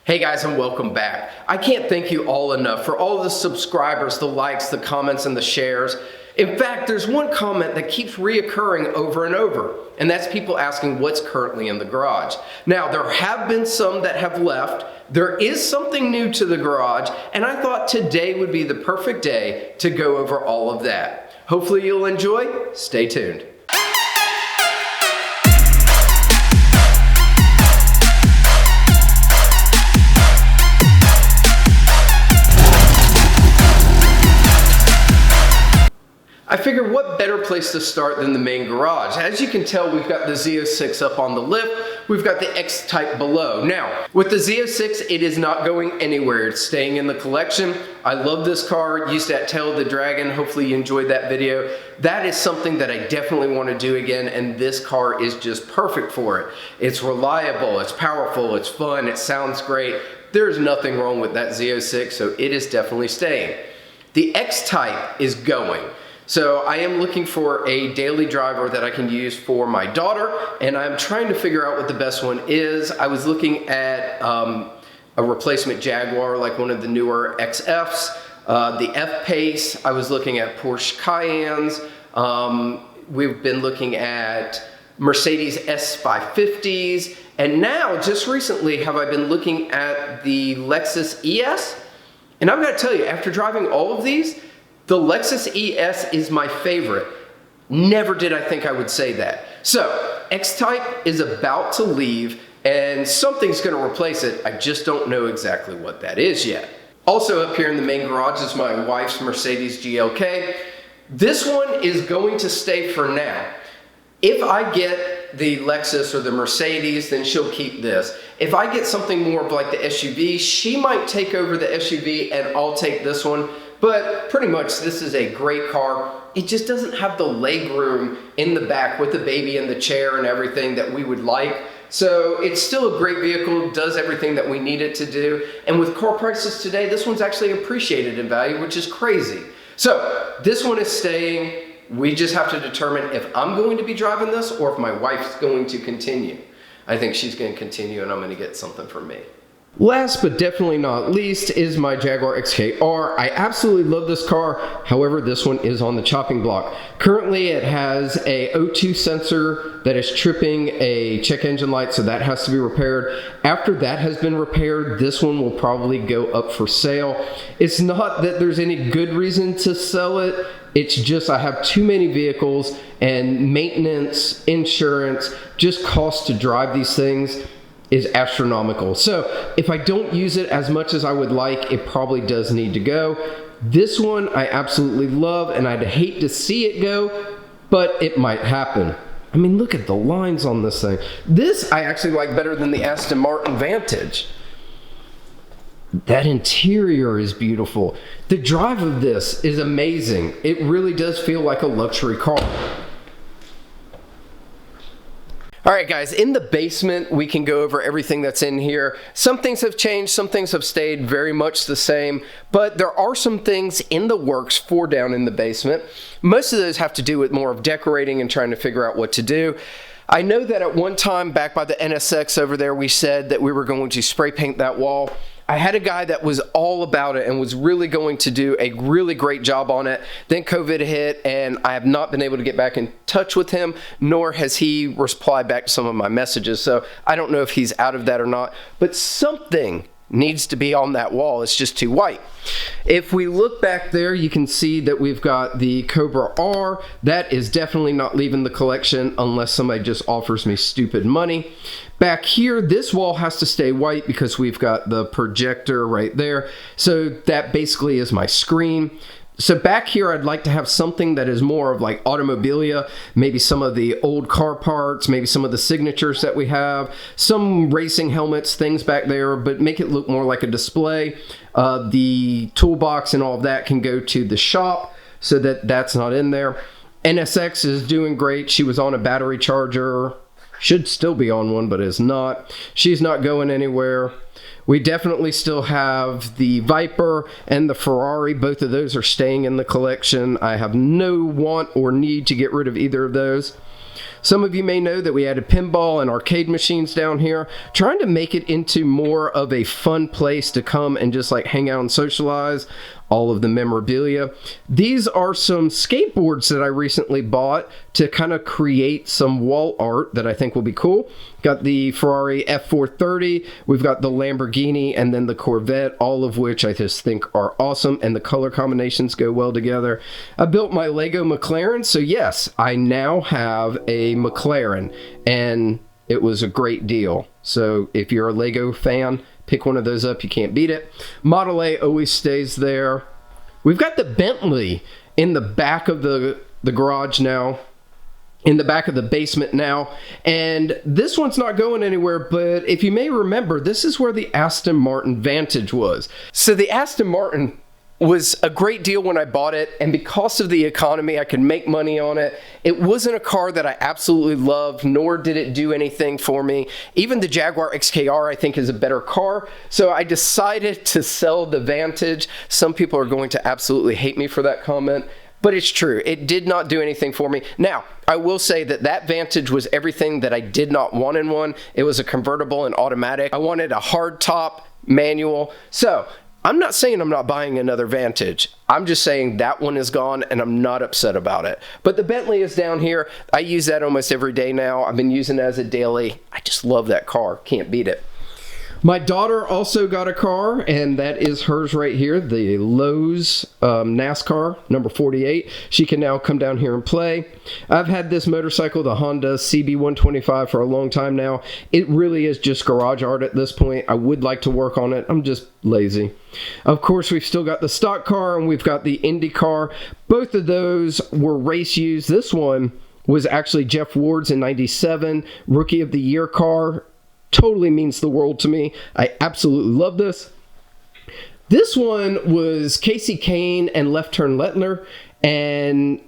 Hey guys, and welcome back. I can't thank you all enough for all the subscribers, the likes, the comments, and the shares. In fact, there's one comment that keeps reoccurring over and over, and that's people asking what's currently in the garage. Now, there have been some that have left. There is something new to the garage, and I thought today would be the perfect day to go over all of that. Hopefully you'll enjoy. Stay tuned. I figured what better place to start than the main garage. As you can tell, we've got the Z06 up on the lift. We've got the XType below. Now, with the Z06, it is not going anywhere. It's staying in the collection. I love this car. Used that Tail of the Dragon. Hopefully you enjoyed that video. That is something that I definitely want to do again, and this car is just perfect for it. It's reliable, it's powerful, it's fun, it sounds great. There's nothing wrong with that Z06, so it is definitely staying. The XType is going. So I am looking for a daily driver that I can use for my daughter, and I'm trying to figure out what the best one is. I was looking at a replacement Jaguar, like one of the newer XFs, the F-Pace. I was looking at Porsche Cayennes. We've been looking at Mercedes S550s, and now, just recently, have I been looking at the Lexus ES. And I've got to tell you, after driving all of these, the Lexus ES is my favorite. Never did I think I would say that. So, XType is about to leave, and something's gonna replace it. I just don't know exactly what that is yet. Also up here in the main garage is my wife's Mercedes GLK. This one is going to stay for now. If I get the Lexus or the Mercedes, then she'll keep this. If I get something more of like the SUV, she might take over the SUV and I'll take this one. But pretty much this is a great car. It just doesn't have the leg room in the back with the baby in the chair and everything that we would like. So it's still a great vehicle, does everything that we need it to do. And with car prices today, this one's actually appreciated in value, which is crazy. So this one is staying. We just have to determine if I'm going to be driving this or if my wife's going to continue. I think she's going to continue and I'm going to get something for me. Last but definitely not least is my Jaguar XKR. I absolutely love this car. However, this one is on the chopping block. Currently, it has a O2 sensor that is tripping a check engine light, so that has to be repaired. After that has been repaired, this one will probably go up for sale. It's not that there's any good reason to sell it. It's just I have too many vehicles, and maintenance, insurance, just cost to drive these things is astronomical. So if I don't use it as much as I would like, it probably does need to go. This one I absolutely love, and I'd hate to see it go, but it might happen. I mean, look at the lines on this thing. This I actually like better than the Aston Martin Vantage. That interior is beautiful. The drive of this is amazing. It really does feel like a luxury car. All right, guys, in the basement, we can go over everything that's in here. Some things have changed, some things have stayed very much the same, but there are some things in the works for down in the basement. Most of those have to do with more of decorating and trying to figure out what to do. I know that at one time back by the NSX over there, we said that we were going to spray paint that wall. I had a guy that was all about it and was really going to do a really great job on it. Then COVID hit and I have not been able to get back in touch with him, nor has he replied back to some of my messages. So I don't know if he's out of that or not, but something needs to be on that wall. It's just too white. If we look back there, you can see that we've got the Cobra R. That is definitely not leaving the collection unless somebody just offers me stupid money. Back here, this wall has to stay white because we've got the projector right there. So that basically is my screen. So back here, I'd like to have something that is more of like automobilia, maybe some of the old car parts, maybe some of the signatures that we have, some racing helmets, things back there, but make it look more like a display. The toolbox and all of that can go to the shop so that that's not in there. NSX is doing great. She was on a battery charger. Should still be on one, but is not. She's not going anywhere. We definitely still have the Viper and the Ferrari. Both of those are staying in the collection. I have no want or need to get rid of either of those. Some of you may know that we added pinball and arcade machines down here, trying to make it into more of a fun place to come and just like hang out and socialize. All of the memorabilia. These are some skateboards that I recently bought to kind of create some wall art that I think will be cool. Got the Ferrari F430, we've got the Lamborghini, and then the Corvette, all of which I just think are awesome, and the color combinations go well together. I built my Lego McLaren, so yes, I now have a McLaren, and it was a great deal. So if you're a Lego fan, pick one of those up, you can't beat it. Model A always stays there. We've got the Bentley in the back of the garage now, in the back of the basement now, and this one's not going anywhere, but if you may remember, this is where the Aston Martin Vantage was. So the Aston Martin was a great deal when I bought it, and because of the economy, I could make money on it. It wasn't a car that I absolutely loved, nor did it do anything for me. Even the Jaguar XKR, I think, is a better car, so I decided to sell the Vantage. Some people are going to absolutely hate me for that comment, but it's true. It did not do anything for me. Now, I will say that that Vantage was everything that I did not want in one. It was a convertible and automatic. I wanted a hard top manual, so I'm not saying I'm not buying another Vantage. I'm just saying that one is gone and I'm not upset about it. But the Bentley is down here. I use that almost every day now. I've been using it as a daily. I just love that car. Can't beat it. My daughter also got a car, and that is hers right here, the Lowe's NASCAR number 48. She can now come down here and play. I've had this motorcycle, the Honda CB125, for a long time now. It really is just garage art at this point. I would like to work on it. I'm just lazy. Of course, we've still got the stock car, and we've got the Indy car. Both of those were race used. This one was actually Jeff Ward's in '97, Rookie of the Year car. Totally means the world to me. I absolutely love this. This one was Casey Kane and Left Turn Lettner, and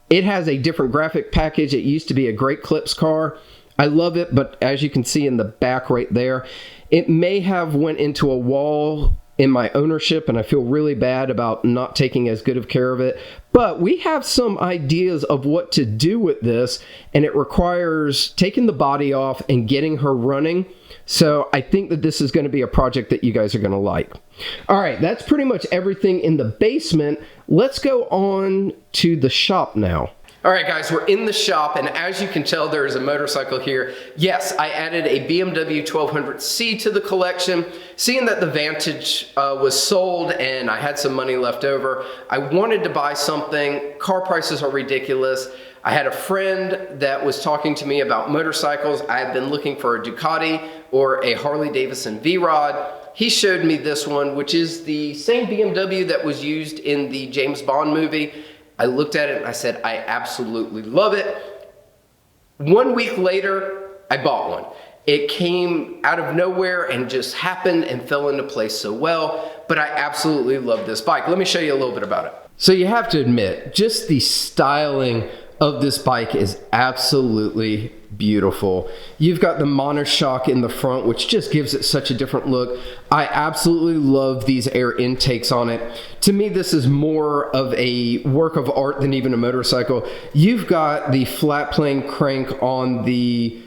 it has a different graphic package. It used to be a Great Clips car. I love it, but as you can see in the back right there, it may have went into a wall in my ownership, and I feel really bad about not taking as good of care of it. But we have some ideas of what to do with this, and it requires taking the body off and getting her running. So I think that this is going to be a project that you guys are going to like. All right, that's pretty much everything in the basement. Let's go on to the shop now. All right, guys, we're in the shop, and as you can tell, there is a motorcycle here. Yes, I added a BMW 1200C to the collection. Seeing that the Vantage was sold and I had some money left over, I wanted to buy something. Car prices are ridiculous. I had a friend that was talking to me about motorcycles. I had been looking for a Ducati or a Harley-Davidson V-Rod. He showed me this one, which is the same BMW that was used in the James Bond movie. I looked at it and I said, I absolutely love it. 1 week later, I bought one. It came out of nowhere and just happened and fell into place so well, but I absolutely love this bike. Let me show you a little bit about it. So you have to admit, just the styling of this bike is absolutely beautiful. You've got the monoshock in the front, which just gives it such a different look. I absolutely love these air intakes on it. To me, this is more of a work of art than even a motorcycle. You've got the flat plane crank on the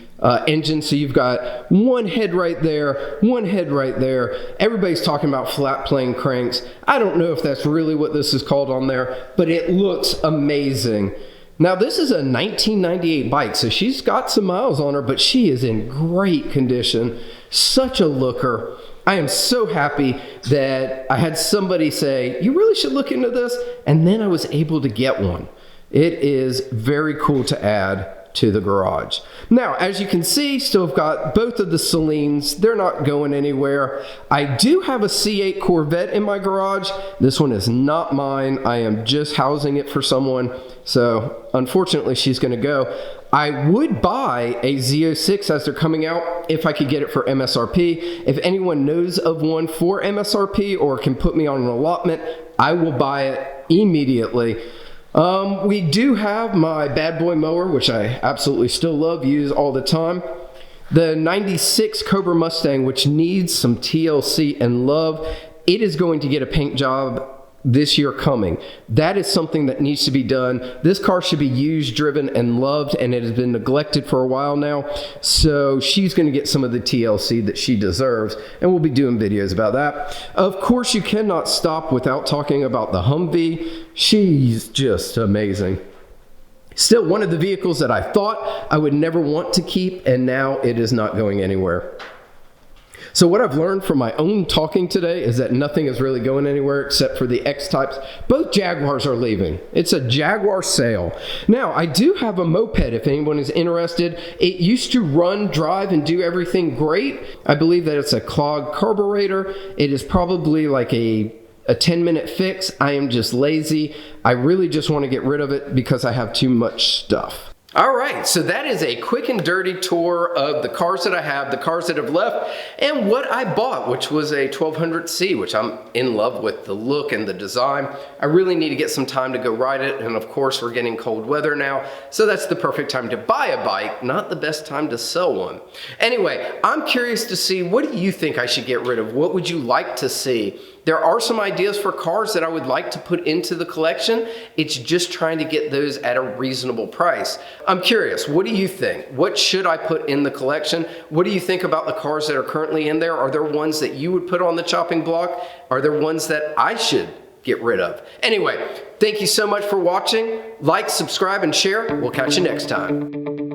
engine, so you've got one head right there, one head right there. Everybody's talking about flat plane cranks. I don't know if that's really what this is called on there, but it looks amazing. Now, this is a 1998 bike, so she's got some miles on her, but she is in great condition. Such a looker. I am so happy that I had somebody say, you really should look into this, and then I was able to get one. It is very cool to add to the garage. Now, as you can see, still have got both of the Celines. They're not going anywhere. I do have a C8 Corvette in my garage. This one is not mine. I am just housing it for someone. So unfortunately, she's going to go. I would buy a Z06 as they're coming out if I could get it for MSRP. If anyone knows of one for MSRP or can put me on an allotment, I will buy it immediately. We do have my bad boy mower, which I absolutely still love, use all the time. The 96 Cobra Mustang, which needs some TLC and love. It is going to get a paint job this year coming. That is something that needs to be done. This car should be used, driven, and loved, and it has been neglected for a while now. So she's going to get some of the TLC that she deserves, and we'll be doing videos about that. Of course, you cannot stop without talking about the Humvee. She's just amazing. Still one of the vehicles that I thought I would never want to keep, and now it is not going anywhere. So what I've learned from my own talking today is that nothing is really going anywhere except for the XTypes. Both Jaguars are leaving. It's a Jaguar sale. Now, I do have a moped if anyone is interested. It used to run, drive, and do everything great. I believe that it's a clogged carburetor. It is probably like a 10-minute fix. I am just lazy. I really just want to get rid of it because I have too much stuff. All right, so that is a quick and dirty tour of the cars that I have, the cars that have left, and what I bought, which was a 1200C, which I'm in love with the look and the design. I really need to get some time to go ride it, and of course we're getting cold weather now, so that's the perfect time to buy a bike, not the best time to sell one. Anyway, I'm curious to see, what do you think I should get rid of? What would you like to see? There are some ideas for cars that I would like to put into the collection. It's just trying to get those at a reasonable price. I'm curious, what do you think? What should I put in the collection? What do you think about the cars that are currently in there? Are there ones that you would put on the chopping block? Are there ones that I should get rid of? Anyway, thank you so much for watching. Like, subscribe, and share. We'll catch you next time.